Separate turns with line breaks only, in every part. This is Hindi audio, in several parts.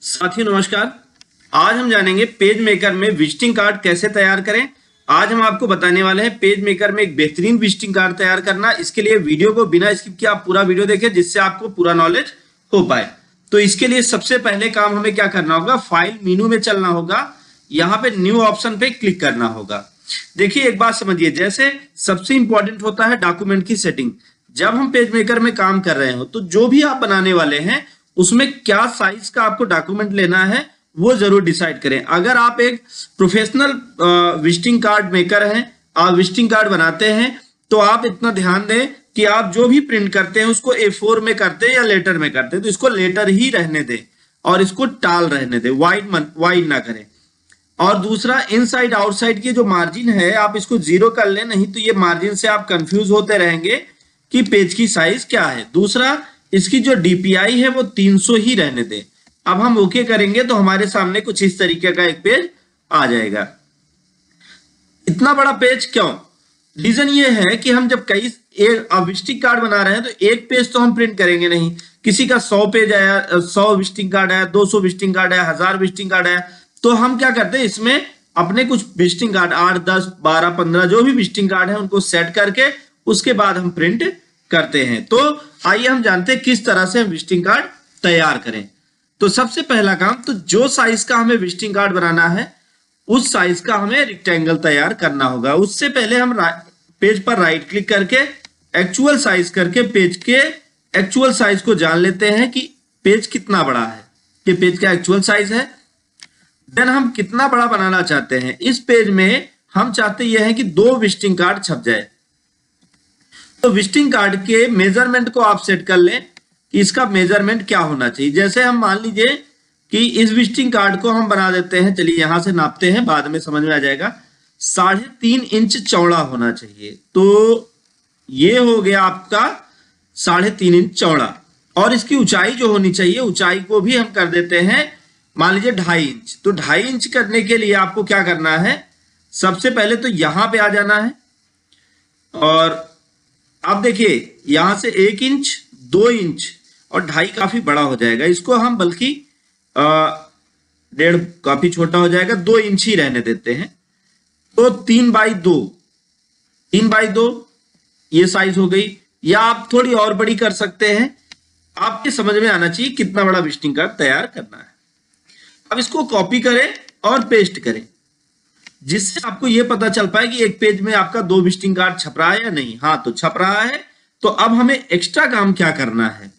साथियों नमस्कार। आज हम जानेंगे पेज मेकर में विजिटिंग कार्ड कैसे तैयार करें। आज हम आपको बताने वाले हैं पेज मेकर में एक बेहतरीन विजिटिंग कार्ड तैयार करना। इसके लिए वीडियो को बिना स्किप किए आप पूरा वीडियो देखें जिससे आपको पूरा नॉलेज हो पाए। तो इसके लिए सबसे पहले काम हमें क्या करना होगा, फाइल मेनू में चलना होगा, यहाँ पे न्यू ऑप्शन पे क्लिक करना होगा। देखिए एक बात समझिए, जैसे सबसे इंपॉर्टेंट होता है डॉक्यूमेंट की सेटिंग। जब हम पेज मेकर में काम कर रहे हो तो जो भी आप बनाने वाले हैं उसमें क्या साइज का आपको डॉक्यूमेंट लेना है वो जरूर डिसाइड करें। अगर आप एक प्रोफेशनल विजिटिंग कार्ड मेकर हैं, आप विजिटिंग कार्ड बनाते हैं, तो आप इतना ध्यान दें कि आप जो भी प्रिंट करते हैं उसको A4 में करते हैं या लेटर में करते हैं तो इसको लेटर ही रहने दें और इसको टाल रहने दें, वाइड ना करें। और दूसरा, इनसाइड आउटसाइड की जो मार्जिन है आप इसको 0 कर लें, नहीं तो ये मार्जिन से आप कंफ्यूज होते रहेंगे कि पेज की साइज क्या है। दूसरा, इसकी जो DPI है वो 300 ही रहने दें। अब हम ओके करेंगे तो हमारे सामने कुछ इस तरीके का एक पेज आ जाएगा। इतना बड़ा पेज क्यों? रीजन ये है कि हम जब विजिटिंग कार्ड बना रहे हैं तो एक पेज तो हम प्रिंट करेंगे नहीं। किसी का 100 पेज आया, 100 विजिटिंग कार्ड आया, 200 विजिटिंग कार्ड आया, 1000 विजिटिंग कार्ड आया, तो हम क्या करते हैं इसमें अपने कुछ विजिटिंग कार्ड 8, 10, 12, 15 जो भी विजिटिंग कार्ड है उनको सेट करके उसके बाद हम प्रिंट करते हैं। तो आइए हम जानते हैं किस तरह से हम विजिटिंग कार्ड तैयार करें। तो सबसे पहला काम, तो जो साइज का हमें विजिटिंग कार्ड बनाना है उस साइज का हमें रेक्टेंगल तैयार करना होगा। उससे पहले हम पेज पर राइट क्लिक करके एक्चुअल साइज करके पेज के एक्चुअल साइज को जान लेते हैं कि पेज कितना बड़ा है, कि पेज का एक्चुअल साइज है। देन हम कितना बड़ा बनाना चाहते हैं। इस पेज में हम चाहते यह है कि 2 विजिटिंग कार्ड छप जाए। तो विजिटिंग कार्ड के मेजरमेंट को आप सेट कर लें कि इसका मेजरमेंट क्या होना चाहिए। जैसे हम मान लीजिए कि इस विजिटिंग कार्ड को हम बना देते हैं, चलिए यहां से नापते हैं, बाद में समझ में आ जाएगा। 3.5 इंच चौड़ा होना चाहिए। तो ये हो गया आपका 3.5 इंच चौड़ा। और इसकी ऊंचाई जो होनी चाहिए, ऊंचाई को भी हम कर देते हैं मान लीजिए 2.5 इंच। तो 2.5 इंच करने के लिए आपको क्या करना है, सबसे पहले तो यहां पे आ जाना है और अब देखिए यहां से 1 इंच, 2 इंच और 2.5 काफी बड़ा हो जाएगा। इसको हम बल्कि 1.5 काफी छोटा हो जाएगा, 2 इंच ही रहने देते हैं। तो 3x2 ये साइज हो गई। या आप थोड़ी और बड़ी कर सकते हैं, आपके समझ में आना चाहिए कितना बड़ा विजिटिंग कार्ड तैयार करना है। अब इसको कॉपी करें और पेस्ट करें जिससे आपको यह पता चल पाए कि एक पेज में आपका 2 विजिटिंग कार्ड छप रहा है या नहीं। हाँ, तो छप रहा है। तो अब हमें एक्स्ट्रा काम क्या करना है।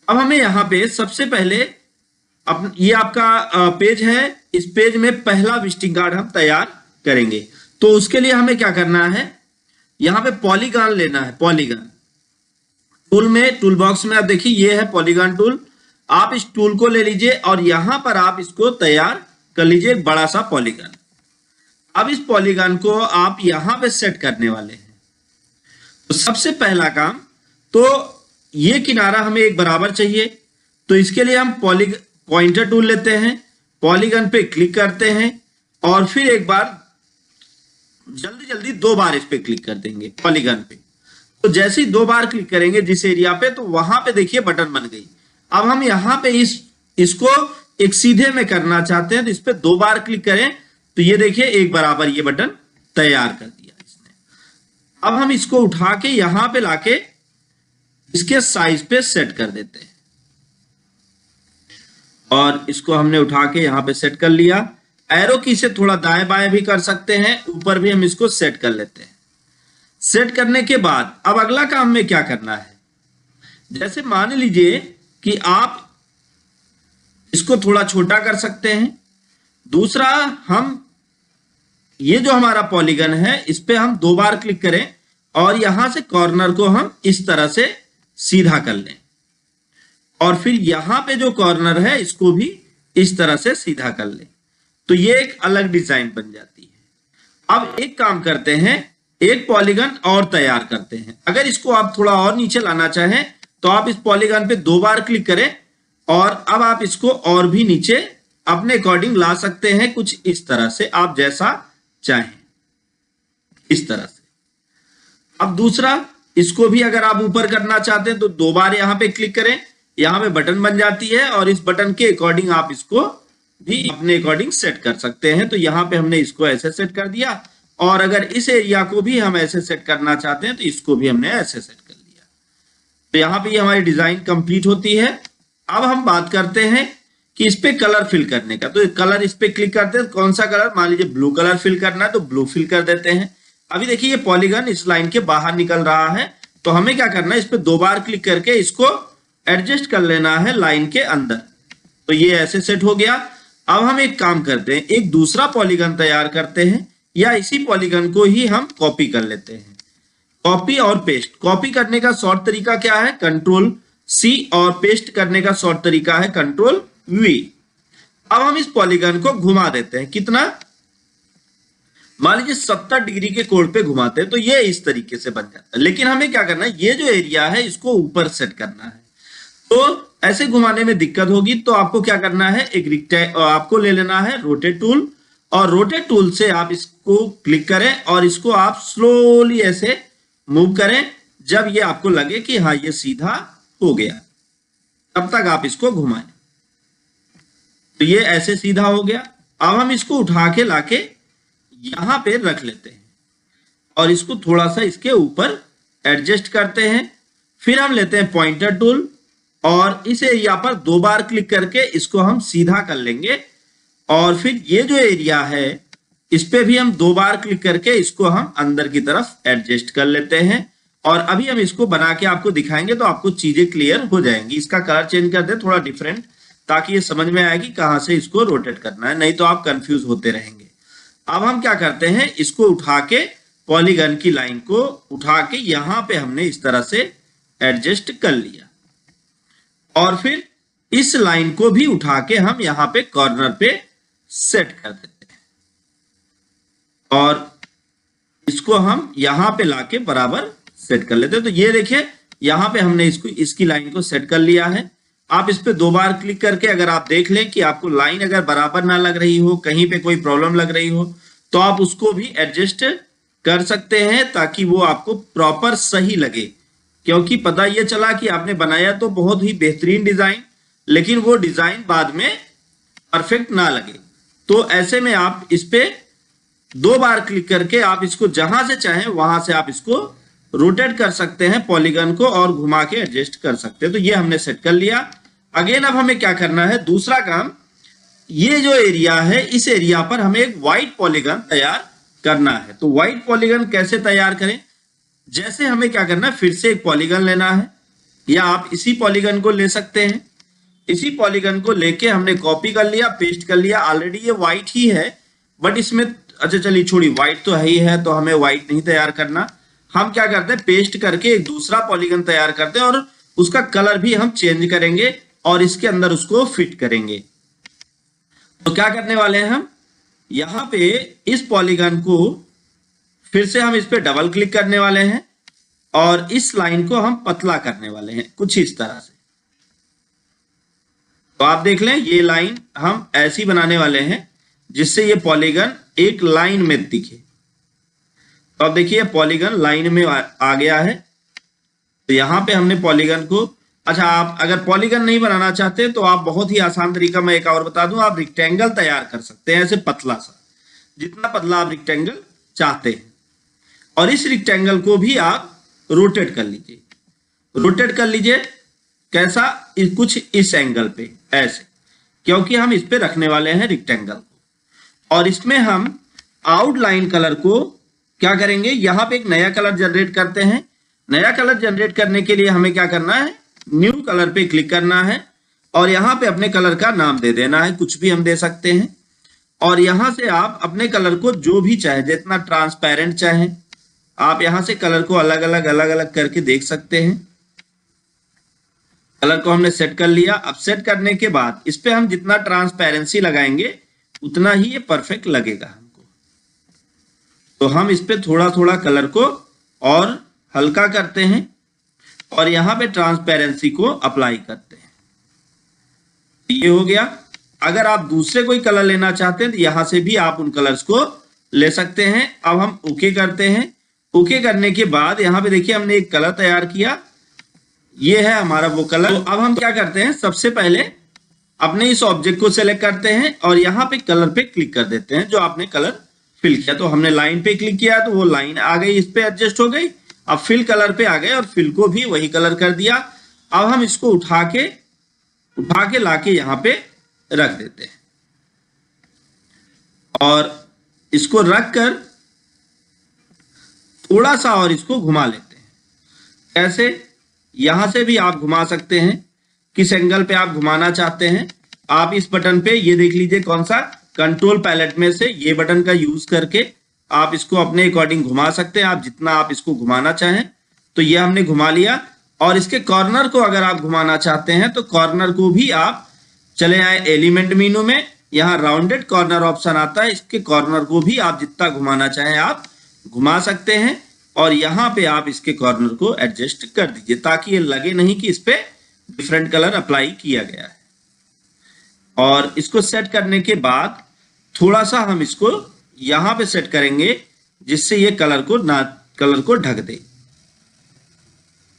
अब हमें यहां पे सबसे पहले ये आपका पेज है, इस पेज में पहला विजिटिंग कार्ड हम तैयार करेंगे। तो उसके लिए हमें क्या करना है, यहां पे पॉलीगॉन लेना है। पॉलीगॉन टूल में, टूल बॉक्स में आप देखिए ये है पॉलीगॉन टूल। आप इस टूल को ले लीजिए और यहां पर आप इसको तैयार कर लीजिए, एक बड़ा सा पॉलीगॉन। अब इस पॉलीगॉन को आप यहां पे सेट करने वाले हैं। तो सबसे पहला काम, तो ये किनारा हमें एक बराबर चाहिए। तो इसके लिए हम पॉइंटर टूल लेते हैं, पॉलीगॉन पे क्लिक करते हैं और फिर एक बार जल्दी 2 बार इस पे क्लिक कर देंगे पॉलीगॉन पे। तो जैसे ही 2 बार क्लिक करेंगे जिस एरिया पे, तो वहां पे देखिए बटन बन गई। अब हम यहां पे इसको एक सीधे में करना चाहते हैं तो इस पे 2 बार क्लिक करें तो ये देखिए एक बराबर ये बटन तैयार कर दिया इसने। अब हम इसको उठा के यहां पे लाके इसके साइज पे सेट कर देते हैं और इसको हमने उठा के यहां पे सेट कर लिया। एरो की से थोड़ा दाएं बाएं भी कर सकते हैं, ऊपर भी हम इसको सेट कर लेते हैं। सेट करने के बाद अब अगला काम में क्या करना है, जैसे मान लीजिए कि आप इसको थोड़ा छोटा कर सकते हैं। दूसरा, हम ये जो हमारा पॉलीगन है इस पे हम 2 बार क्लिक करें और यहां से कॉर्नर को हम इस तरह से सीधा कर लें और फिर यहां पे जो कॉर्नर है इसको भी इस तरह से सीधा कर लें। तो ये एक अलग डिजाइन बन जाती है। अब एक काम करते हैं, एक पॉलीगन और तैयार करते हैं। अगर इसको आप थोड़ा और नीचे लाना चाहें तो आप इस पॉलीगन पे 2 बार क्लिक करें और अब आप इसको और भी नीचे अपने अकॉर्डिंग ला सकते हैं, कुछ इस तरह से, आप जैसा चाहें इस तरह से। अब दूसरा, इसको भी अगर आप ऊपर करना चाहते हैं तो 2 बार यहां पे क्लिक करें यहाँ पे बटन बन जाती है और इस बटन के अकॉर्डिंग आप इसको भी अपने अकॉर्डिंग सेट कर सकते हैं। तो यहाँ पे हमने इसको ऐसे सेट कर दिया और अगर इस एरिया को भी हम ऐसे सेट करना चाहते हैं तो इसको भी हमने ऐसे सेट कर लिया। तो यहाँ पे हमारी डिजाइन कंप्लीट होती है। अब हम बात करते हैं कि इस पे कलर फिल करने का। तो कलर इस पे क्लिक करते हैं, कौन सा कलर, मान लीजिए ब्लू कलर फिल करना है तो ब्लू फिल कर देते हैं। अभी देखिए ये पॉलीगन इस लाइन के बाहर निकल रहा है, तो हमें क्या करना है, इस पे 2 बार क्लिक करके इसको एडजस्ट कर लेना है लाइन के अंदर। तो ये ऐसे सेट हो गया। अब हम एक काम करते हैं, एक दूसरा पॉलीगन तैयार करते हैं या इसी पॉलीगन को ही हम कॉपी कर लेते हैं। कॉपी और पेस्ट। कॉपी करने का शॉर्ट तरीका क्या है, Ctrl+C, और पेस्ट करने का शॉर्ट तरीका है Ctrl+V। अब हम इस पॉलीगन को घुमा देते हैं, कितना, मान लीजिए 70 डिग्री के कोण पे घुमाते हैं तो ये इस तरीके से बन जाता है। लेकिन हमें क्या करना है, ये जो एरिया है इसको ऊपर सेट करना है। तो ऐसे घुमाने में दिक्कत होगी, तो आपको क्या करना है, आपको ले लेना है रोटेट टूल, और रोटेट टूल से आप इसको क्लिक करें और इसको आप स्लोली ऐसे मूव करें। जब ये आपको लगे कि हाँ ये सीधा हो गया, तब तक आप इसको घुमाएं। तो ये ऐसे सीधा हो गया। अब हम इसको उठा के लाके यहां पे रख लेते हैं और इसको थोड़ा सा इसके ऊपर एडजस्ट करते हैं। फिर हम लेते हैं पॉइंटर टूल और इस एरिया पर 2 बार क्लिक करके इसको हम सीधा कर लेंगे। और फिर ये जो एरिया है इस पे भी हम 2 बार क्लिक करके इसको हम अंदर की तरफ एडजस्ट कर लेते हैं। और अभी हम इसको बना के आपको दिखाएंगे तो आपको चीजें क्लियर हो जाएंगी। इसका कलर चेंज कर दे थोड़ा डिफरेंट, ताकि ये समझ में आए कि कहां से इसको रोटेट करना है, नहीं तो आप कंफ्यूज होते रहेंगे। अब हम क्या करते हैं, इसको उठा के पॉलीगन की लाइन को उठा के यहां पे हमने इस तरह से एडजस्ट कर लिया और फिर इस लाइन को भी उठा के हम यहां पे कॉर्नर पे सेट कर देते हैं और इसको हम यहां पे लाके बराबर सेट कर लेते हैं। तो ये देखिए यहां पे हमने इसकी लाइन को सेट कर लिया है। आप इस पे 2 बार क्लिक करके अगर आप देख लें कि आपको लाइन अगर बराबर ना लग रही हो, कहीं पे कोई प्रॉब्लम लग रही हो, तो आप उसको भी एडजस्ट कर सकते हैं ताकि वो आपको प्रॉपर सही लगे। क्योंकि पता ये चला कि आपने बनाया तो बहुत ही बेहतरीन डिजाइन, लेकिन वो डिजाइन बाद में परफेक्ट ना लगे। तो ऐसे में आप इस पे 2 बार क्लिक करके आप इसको जहां से चाहें वहां से आप इसको रोटेट कर सकते हैं पॉलीगन को और घुमा के एडजस्ट कर सकते हैं। तो ये हमने सेट कर लिया। अगेन अब हमें क्या करना है, दूसरा काम, ये जो एरिया है इस एरिया पर हमें एक व्हाइट पॉलीगन तैयार करना है। तो व्हाइट पॉलीगन कैसे तैयार करें, जैसे हमें क्या करना है, फिर से एक पॉलीगन लेना है या आप इसी पॉलीगन को ले सकते हैं। इसी पॉलीगन को लेके हमने कॉपी कर लिया, पेस्ट कर लिया। ऑलरेडी ये व्हाइट ही है बट इसमें, अच्छा चलिए छोड़िए, व्हाइट तो है ही है तो हमें व्हाइट नहीं तैयार करना। हम क्या करते हैं, पेस्ट करके एक दूसरा पॉलीगन तैयार करते हैं और उसका कलर भी हम चेंज करेंगे और इसके अंदर उसको फिट करेंगे। तो क्या करने वाले हैं, हम यहां पे इस पॉलीगन को फिर से हम इस पे डबल क्लिक करने वाले हैं और इस लाइन को हम पतला करने वाले हैं कुछ इस तरह से। तो आप देख लें ये लाइन हम ऐसी बनाने वाले हैं जिससे ये पॉलीगन एक लाइन में दिखे। तो अब देखिए पॉलीगन लाइन में आ गया है। तो यहां पे हमने पॉलीगन को, अच्छा आप अगर पॉलीगन नहीं बनाना चाहते तो आप बहुत ही आसान तरीका मैं एक और बता दूं, आप रेक्टेंगल तैयार कर सकते हैं ऐसे पतला सा, जितना पतला आप रेक्टेंगल चाहते हैं। और इस रेक्टेंगल को भी आप रोटेट कर लीजिए। रोटेट कर लीजिए कैसा, कुछ इस एंगल पे ऐसे, क्योंकि हम इस पे रखने वाले हैं रेक्टेंगल को। और इसमें हम आउटलाइन कलर को क्या करेंगे, यहां पे एक नया कलर जनरेट करते हैं। नया कलर जनरेट करने के लिए हमें क्या करना है, न्यू कलर पे क्लिक करना है और यहां पे अपने कलर का नाम दे देना है, कुछ भी हम दे सकते हैं। और यहां से आप अपने कलर को जो भी चाहे, जितना ट्रांसपेरेंट चाहे, आप यहां से कलर को अलग अलग करके देख सकते हैं। कलर को हमने सेट कर लिया। अब सेट करने के बाद इस पे हम जितना ट्रांसपेरेंसी लगाएंगे उतना ही ये परफेक्ट लगेगा हमको। तो हम इस पे थोड़ा थोड़ा कलर को और हल्का करते हैं और यहां पे ट्रांसपेरेंसी को अप्लाई करते हैं। ये हो गया। अगर आप दूसरे कोई कलर लेना चाहते हैं तो यहां से भी आप उन कलर्स को ले सकते हैं। अब हम ओके करते हैं। ओके करने के बाद यहां पे देखिए हमने एक कलर तैयार किया ये है हमारा वो कलर। तो अब हम क्या करते हैं, सबसे पहले अपने इस ऑब्जेक्ट को सिलेक्ट करते हैं और यहाँ पे कलर पे क्लिक कर देते हैं जो आपने कलर फिल किया। तो हमने लाइन पे क्लिक किया तो वो लाइन आ गई, इस पे एडजस्ट हो गई। अब फिल कलर पे आ गए और फिल को भी वही कलर कर दिया। अब हम इसको उठा के लाके यहाँ पे रख देते हैं और इसको रख कर थोड़ा सा और इसको घुमा लेते हैं। ऐसे यहां से भी आप घुमा सकते हैं, किस एंगल पे आप घुमाना चाहते हैं। आप इस बटन पे ये देख लीजिए कौन सा, कंट्रोल पैलेट में से ये बटन का यूज करके आप इसको अपने अकॉर्डिंग घुमा सकते हैं, आप जितना आप इसको घुमाना चाहें। तो ये हमने घुमा लिया और इसके कॉर्नर को अगर आप घुमाना चाहते हैं तो कॉर्नर को भी आप चले आए एलिमेंट मेनू में, यहाँ राउंडेड कॉर्नर ऑप्शन आता है, इसके कॉर्नर को भी आप जितना घुमाना चाहें आप घुमा सकते हैं और यहाँ पे आप इसके कॉर्नर को एडजस्ट कर दीजिए ताकि ये लगे नहीं कि इस पे डिफरेंट कलर अप्लाई किया गया है। और इसको सेट करने के बाद थोड़ा सा हम इसको यहाँ पे सेट करेंगे जिससे ये कलर को ढक दे।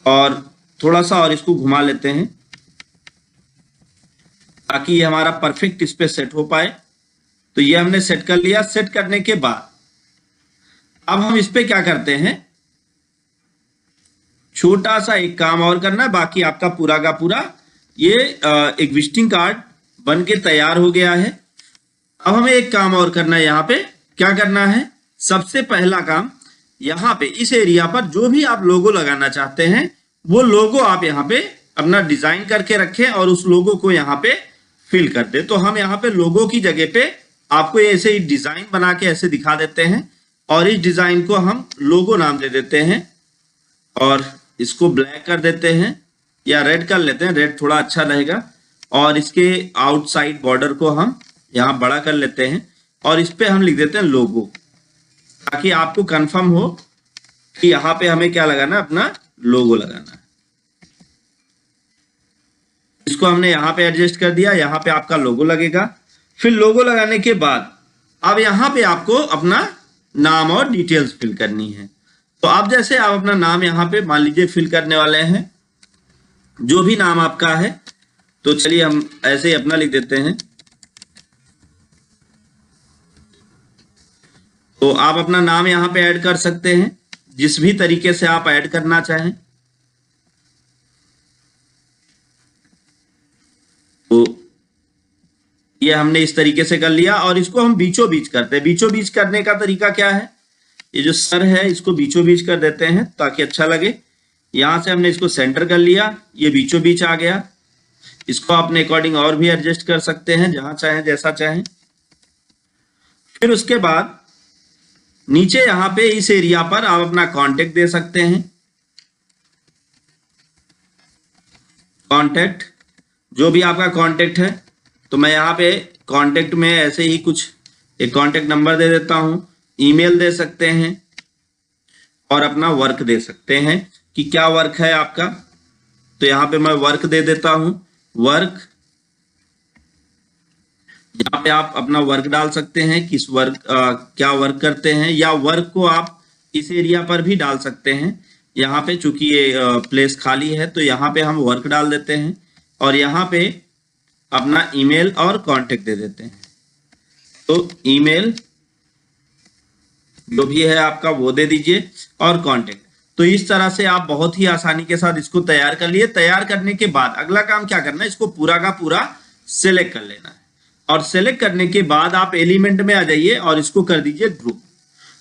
और थोड़ा सा और इसको घुमा लेते हैं ताकि ये हमारा परफेक्ट इस पे सेट हो पाए। तो ये हमने सेट कर लिया। सेट करने के बाद अब हम इस पे क्या करते हैं, छोटा सा एक काम और करना है, बाकी आपका पूरा का पूरा ये एक विजिटिंग कार्ड बन के तैयार हो गया है। अब हमें एक काम और करना है, यहाँ पे क्या करना है, सबसे पहला काम यहाँ पे इस एरिया पर जो भी आप लोगो लगाना चाहते हैं वो लोगो आप यहाँ पे अपना डिजाइन करके रखें और उस लोगो को यहाँ पे फिल कर दे। तो हम यहाँ पे लोगो की जगह पे आपको ऐसे ही डिजाइन बना के ऐसे दिखा देते हैं और इस डिजाइन को हम लोगो नाम दे देते हैं और इसको ब्लैक कर देते हैं या रेड कर लेते हैं, रेड थोड़ा अच्छा रहेगा। और इसके आउटसाइड बॉर्डर को हम यहाँ बड़ा कर लेते हैं और इस पे हम लिख देते हैं लोगो, ताकि आपको कंफर्म हो कि यहाँ पे हमें क्या लगाना है, अपना लोगो लगाना है। इसको हमने यहाँ पे एडजस्ट कर दिया, यहाँ पे आपका लोगो लगेगा। फिर लोगो लगाने के बाद अब यहाँ पे आपको अपना नाम और डिटेल्स फिल करनी है। तो आप जैसे आप अपना नाम यहाँ पे मान लीजिए फिल करने वाले हैं, जो भी नाम आपका है, तो चलिए हम ऐसे ही अपना लिख देते हैं। तो आप अपना नाम यहाँ पे ऐड कर सकते हैं जिस भी तरीके से आप ऐड करना चाहें। तो ये हमने इस तरीके से कर लिया और इसको हम बीचों बीच करते हैं। बीचों बीच करने का तरीका क्या है, ये जो सर है इसको बीचों बीच कर देते हैं ताकि अच्छा लगे। यहां से हमने इसको सेंटर कर लिया, ये बीचों बीच आ गया। इसको अपने अकॉर्डिंग और भी एडजस्ट कर सकते हैं जहां चाहें, जैसा चाहें। फिर उसके बाद नीचे यहाँ पे इस एरिया पर आप अपना कांटेक्ट दे सकते हैं। कांटेक्ट, जो भी आपका कांटेक्ट है, तो मैं यहाँ पे कांटेक्ट में ऐसे ही कुछ एक कांटेक्ट नंबर दे देता हूं। ईमेल दे सकते हैं और अपना वर्क दे सकते हैं कि क्या वर्क है आपका। तो यहाँ पे मैं वर्क दे देता हूं, वर्क। यहाँ पे आप अपना वर्क डाल सकते हैं, किस वर्क क्या वर्क करते हैं, या वर्क को आप इस एरिया पर भी डाल सकते हैं। यहाँ पे चूंकि ये प्लेस खाली है तो यहाँ पे हम वर्क डाल देते हैं और यहाँ पे अपना ईमेल और कांटेक्ट दे देते हैं। तो ईमेल जो भी है आपका वो दे दीजिए और कांटेक्ट। तो इस तरह से आप बहुत ही आसानी के साथ इसको तैयार कर लिए। तैयार करने के बाद अगला काम क्या करना है, इसको पूरा का पूरा सिलेक्ट कर लेना है और सिलेक्ट करने के बाद आप एलिमेंट में आ जाइए और इसको कर दीजिए ग्रुप।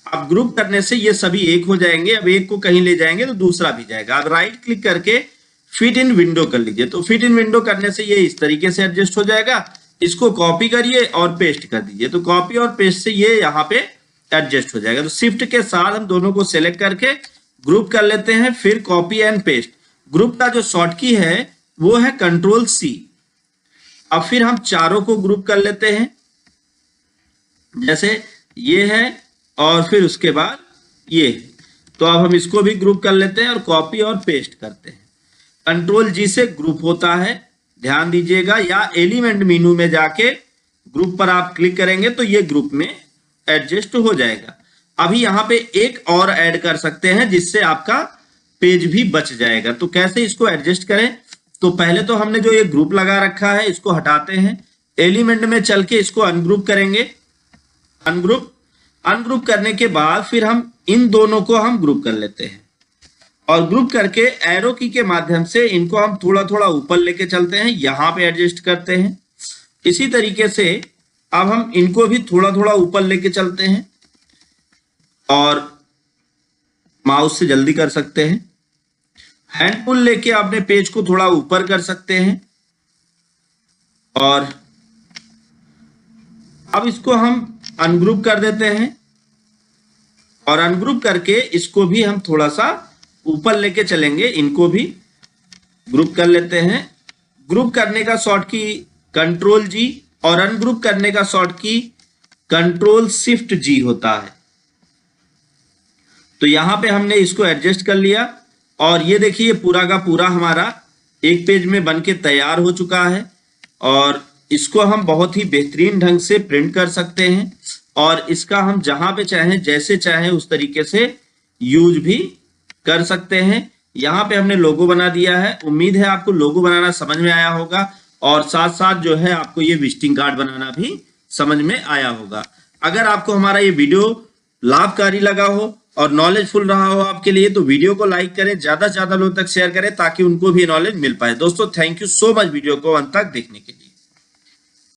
अब ग्रुप करने से ये सभी एक हो जाएंगे। अब एक को कहीं ले जाएंगे तो दूसरा भी जाएगा। अब राइट क्लिक करके फिट इन विंडो कर लीजिए। तो फिट इन विंडो करने से ये इस तरीके से एडजस्ट हो जाएगा। इसको कॉपी करिए और पेस्ट कर दीजिए। तो कॉपी और पेस्ट से ये यहाँ पे एडजस्ट हो जाएगा। तो शिफ्ट के साथ हम दोनों को सिलेक्ट करके ग्रुप कर लेते हैं। फिर कॉपी एंड पेस्ट। ग्रुप का जो शॉर्ट की है वो है Ctrl+C। अब फिर हम चारों को ग्रुप कर लेते हैं, जैसे ये है और फिर उसके बाद ये। तो अब हम इसको भी ग्रुप कर लेते हैं और कॉपी और पेस्ट करते हैं। Ctrl+G से ग्रुप होता है, ध्यान दीजिएगा। या एलिमेंट मेनू में जाके ग्रुप पर आप क्लिक करेंगे तो ये ग्रुप में एडजस्ट हो जाएगा। अभी यहाँ पे एक और ऐड कर सकते हैं जिससे आपका पेज भी बच जाएगा। तो कैसे इसको एडजस्ट करें? तो पहले तो हमने जो ये ग्रुप लगा रखा है इसको हटाते हैं, एलिमेंट में चल के इसको अनग्रुप करेंगे। अनग्रुप करने के बाद फिर हम इन दोनों को हम ग्रुप कर लेते हैं और ग्रुप करके एरो की के माध्यम से इनको हम थोड़ा थोड़ा ऊपर लेके चलते हैं, यहां पे एडजस्ट करते हैं। इसी तरीके से अब हम इनको भी थोड़ा थोड़ा ऊपर लेके चलते हैं और माउस से जल्दी कर सकते हैं। हैंड पुल लेके अपने पेज को थोड़ा ऊपर कर सकते हैं और अब इसको हम अनग्रुप कर देते हैं और अनग्रुप करके इसको भी हम थोड़ा सा ऊपर लेके चलेंगे, इनको भी ग्रुप कर लेते हैं। ग्रुप करने का शॉर्ट की कंट्रोल जी और अनग्रुप करने का शॉर्ट की कंट्रोल शिफ्ट जी होता है। तो यहां पे हमने इसको एडजस्ट कर लिया और ये देखिए पूरा का पूरा हमारा एक पेज में बनके तैयार हो चुका है और इसको हम बहुत ही बेहतरीन ढंग से प्रिंट कर सकते हैं और इसका हम जहां पे चाहें जैसे चाहें उस तरीके से यूज भी कर सकते हैं। यहाँ पे हमने लोगो बना दिया है। उम्मीद है आपको लोगो बनाना समझ में आया होगा और साथ साथ जो है आपको ये विजिटिंग कार्ड बनाना भी समझ में आया होगा। अगर आपको हमारा ये वीडियो लाभकारी लगा हो और नॉलेजफुल रहा हो आपके लिए तो वीडियो को लाइक करें, ज्यादा से ज्यादा लोगों तक शेयर करें ताकि उनको भी नॉलेज मिल पाए। दोस्तों thank you so much video को अंत तक देखने के लिए।